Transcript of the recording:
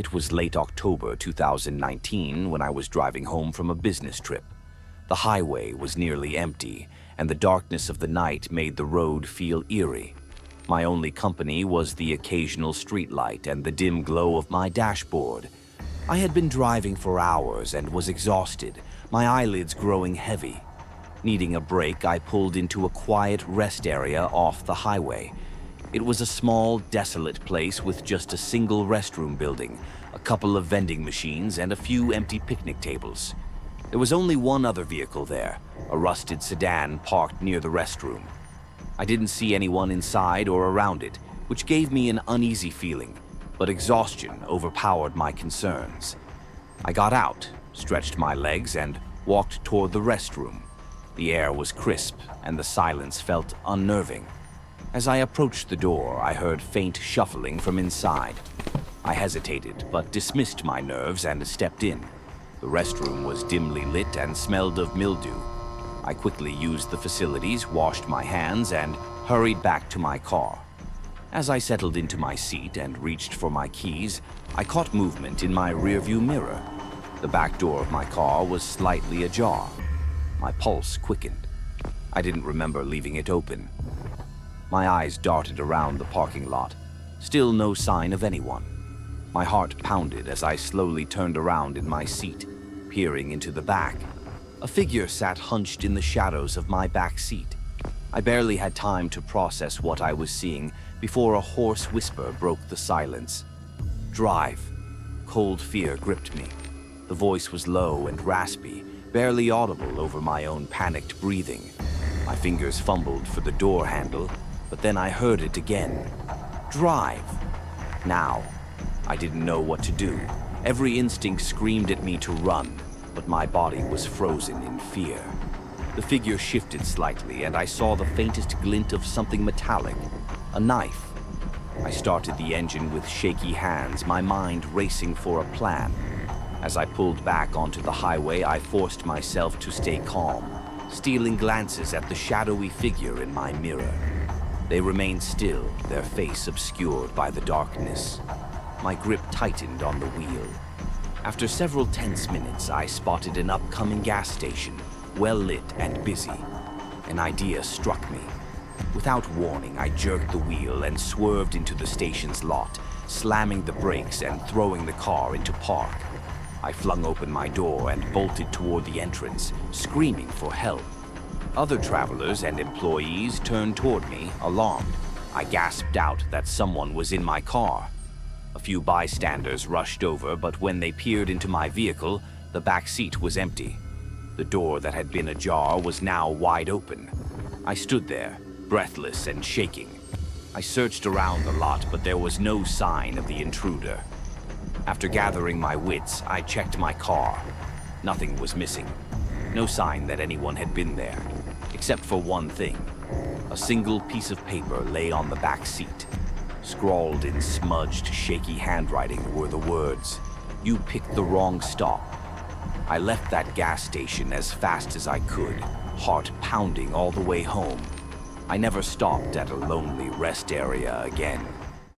It was late October 2019 when I was driving home from a business trip. The highway was nearly empty, and the darkness of the night made the road feel eerie. My only company was the occasional streetlight and the dim glow of my dashboard. I had been driving for hours and was exhausted, my eyelids growing heavy. Needing a break, I pulled into a quiet rest area off the highway. It was a small, desolate place with just a single restroom building, a couple of vending machines, and a few empty picnic tables. There was only one other vehicle there, a rusted sedan parked near the restroom. I didn't see anyone inside or around it, which gave me an uneasy feeling, but exhaustion overpowered my concerns. I got out, stretched my legs, and walked toward the restroom. The air was crisp, and the silence felt unnerving. As I approached the door, I heard faint shuffling from inside. I hesitated, but dismissed my nerves and stepped in. The restroom was dimly lit and smelled of mildew. I quickly used the facilities, washed my hands, and hurried back to my car. As I settled into my seat and reached for my keys, I caught movement in my rearview mirror. The back door of my car was slightly ajar. My pulse quickened. I didn't remember leaving it open. My eyes darted around the parking lot. Still no sign of anyone. My heart pounded as I slowly turned around in my seat, peering into the back. A figure sat hunched in the shadows of my back seat. I barely had time to process what I was seeing before a hoarse whisper broke the silence. "Drive." Cold fear gripped me. The voice was low and raspy, barely audible over my own panicked breathing. My fingers fumbled for the door handle, but then I heard it again. "Drive." Now, I didn't know what to do. Every instinct screamed at me to run, but my body was frozen in fear. The figure shifted slightly, and I saw the faintest glint of something metallic, a knife. I started the engine with shaky hands, my mind racing for a plan. As I pulled back onto the highway, I forced myself to stay calm, stealing glances at the shadowy figure in my mirror. They remained still, their face obscured by the darkness. My grip tightened on the wheel. After several tense minutes, I spotted an upcoming gas station, well lit and busy. An idea struck me. Without warning, I jerked the wheel and swerved into the station's lot, slamming the brakes and throwing the car into park. I flung open my door and bolted toward the entrance, screaming for help. Other travelers and employees turned toward me, alarmed. I gasped out that someone was in my car. A few bystanders rushed over, but when they peered into my vehicle, the back seat was empty. The door that had been ajar was now wide open. I stood there, breathless and shaking. I searched around the lot, but there was no sign of the intruder. After gathering my wits, I checked my car. Nothing was missing. No sign that anyone had been there, except for one thing. A single piece of paper lay on the back seat. Scrawled in smudged, shaky handwriting were the words, "You picked the wrong stop." I left that gas station as fast as I could, heart pounding all the way home. I never stopped at a lonely rest area again.